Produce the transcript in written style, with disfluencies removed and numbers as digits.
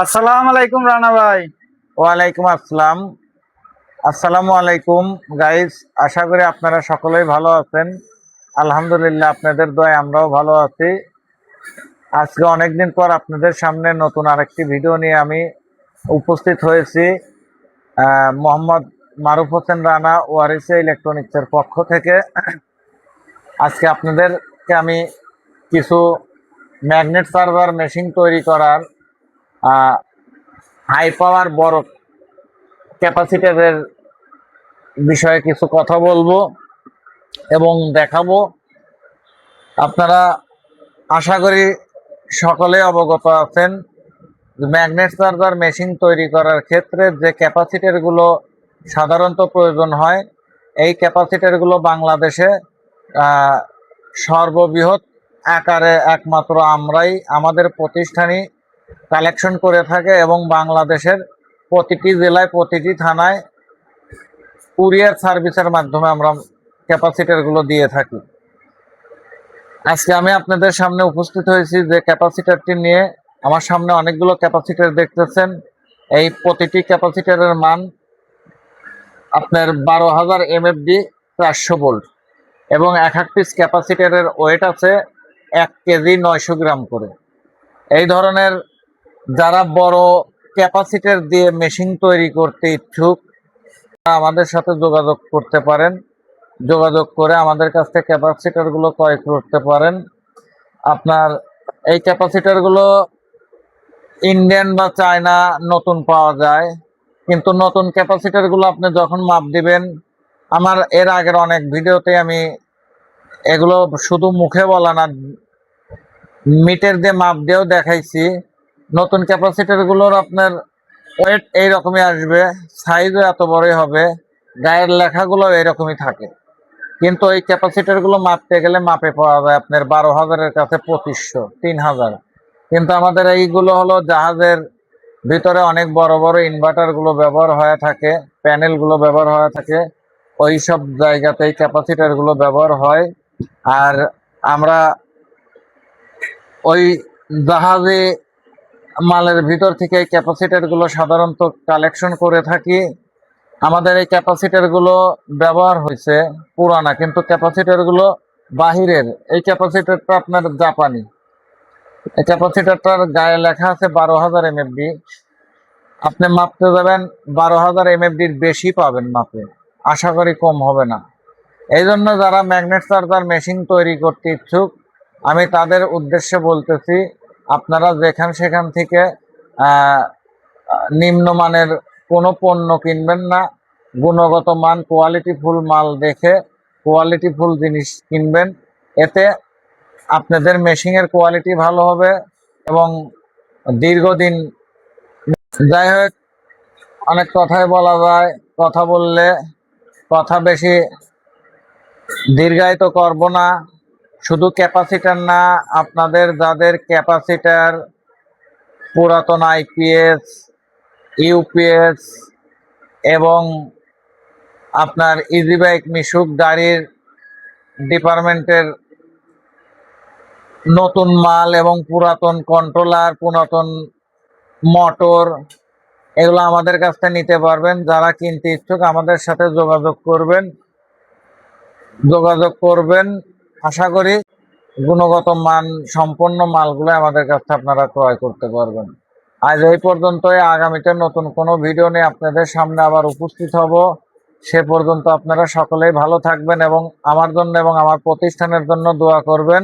আসসালামু আলাইকুম রানা ভাই। ওয়ালাইকুম আসসালাম। আসসালামু আলাইকুম গাইস, আশা করি আপনারা সকলেই ভালো আছেন। আলহামদুলিল্লাহ, আপনাদের দয়ায় আমরাও ভালো আছি। আজকে অনেকদিন পর আপনাদের সামনে নতুন আরেকটি ভিডিও নিয়ে আমি উপস্থিত হয়েছি। মোহাম্মদ মারুফ হোসেন রানা, ওয়ারিসে ইলেকট্রনিক্সের পক্ষ থেকে। আজকে আপনাদেরকে আমি কিছু ম্যাগনেট সার্ভার মেশিন তৈরি করার হাই পাওয়ার বড় ক্যাপাসিটরের বিষয়ে কিছু কথা বলবো এবং দেখাবো। আপনারা আশা করি সকলে অবগত আছেন, ম্যাগনেট সার্ভার মেশিন তৈরি করার ক্ষেত্রে যে ক্যাপাসিটরগুলো সাধারণত প্রয়োজন হয়, এই ক্যাপাসিটরগুলো বাংলাদেশে সর্ববৃহৎ আকারে একমাত্র আমরাই, আমাদের প্রতিষ্ঠানই কালেকশন করে থাকে এবং বাংলাদেশের প্রতিটি জেলায়, প্রতিটি থানায় কুরিয়ার সার্ভিসের মাধ্যমে আমরা ক্যাপাসিটরগুলো দিয়ে থাকি। আজকে আমি আপনাদের সামনে উপস্থিত হয়েছি যে ক্যাপাসিটরটি নিয়ে। আমার সামনে অনেকগুলো ক্যাপাসিটর দেখতেছেন। এই প্রতিটি ক্যাপাসিটরের মান আপনার 12,000 MFD 400 ভোল্ট এবং এক এক পিস ক্যাপাসিটরের ওয়েট আছে 1 কেজি 900 গ্রাম করে। এই ধরনের যারা বড় ক্যাপাসিটর দিয়ে মেশিন তৈরি করতে ইচ্ছুক, আমাদের সাথে যোগাযোগ করতে পারেন। যোগাযোগ করে আমাদের কাছ থেকে ক্যাপাসিটরগুলো ক্রয় করতে পারেন। আপনার এই ক্যাপাসিটরগুলো ইন্ডিয়ান বা চায়না নতুন পাওয়া যায়, কিন্তু নতুন ক্যাপাসিটরগুলো আপনি যখন মাপ দিবেন, আমার এর আগের অনেক ভিডিওতে আমি এগুলো শুধু মুখে বলা না, মিটার দিয়ে মাপ দিয়েও দেখাইছি। নতুন ক্যাপাসিটরগুলোর আপনার ওয়েট এইরকমই আসবে, সাইজও এত বড়ই হবে, গায়ের লেখাগুলো এরকমই থাকে। কিন্তু এই ক্যাপাসিটরগুলো মাপতে গেলে মাপে পাওয়া যায় আপনার 12,000-এর কাছে 2500, 3,000। কিন্তু আমাদের এইগুলো হলো জাহাজের ভিতরে অনেক বড় বড় ইনভার্টারগুলো ব্যবহার হয়ে থাকে, প্যানেলগুলো ব্যবহার হয়ে থাকে, ওই সব জায়গাতেই ক্যাপাসিটরগুলো ব্যবহার হয়। আর আমরা ওই জাহাজে মালের ভিতর থেকে এই ক্যাপাসিটরগুলো সাধারণত কালেকশন করে থাকি। আমাদের এই ক্যাপাসিটরগুলো ব্যবহার হয়েছে পুরানা, কিন্তু ক্যাপাসিটরগুলো বাহিরের। এই ক্যাপাসিটরটা আপনার জাপানি। এই ক্যাপাসিটরটার গায়ে লেখা আছে 12,000 MFD। আপনি মাপতে যাবেন 12,000 MFDর বেশি পাবেন মাপে, আশা করি কম হবে না। এই জন্য যারা ম্যাগনেট চার্জার মেশিন তৈরি করতে ইচ্ছুক, আমি তাদের উদ্দেশ্যে বলতেছি, আপনারা সেখান থেকে নিম্নমানের কোনো পণ্য কিনবেন না। গুণগত মান, কোয়ালিটিফুল মাল দেখে কোয়ালিটিফুল জিনিস কিনবেন। এতে আপনাদের মেশিনের কোয়ালিটি ভালো হবে এবং দীর্ঘদিন। যাই হোক, অনেক কথাই বলা যায়, কথা বললে কথা বেশি দীর্ঘায়িত করব না। শুধু ক্যাপাসিটার না, আপনাদের যাদের ক্যাপাসিটার, পুরাতন আইপিএস, ইউপিএস এবং আপনার ইজি বাইক মিশুক গাড়ির ডিপার্টমেন্টের নতুন মাল এবং পুরাতন কন্ট্রোলার, পুরাতন মোটর, এগুলো আমাদের কাছ থেকে নিতে পারবেন। যারা কিনতে ইচ্ছুক আমাদের সাথে যোগাযোগ করবেন। আশা করি গুণগত মান সম্পন্ন মালগুলো আমাদের কাছে আপনারা ক্রয় করতে পারবেন। আজ এই পর্যন্তই। আগামীতে নতুন কোনো ভিডিও নিয়ে আপনাদের সামনে আবার উপস্থিত হব। সে পর্যন্ত আপনারা সকলেই ভালো থাকবেন এবং আমার জন্য এবং আমার প্রতিষ্ঠানের জন্য দোয়া করবেন।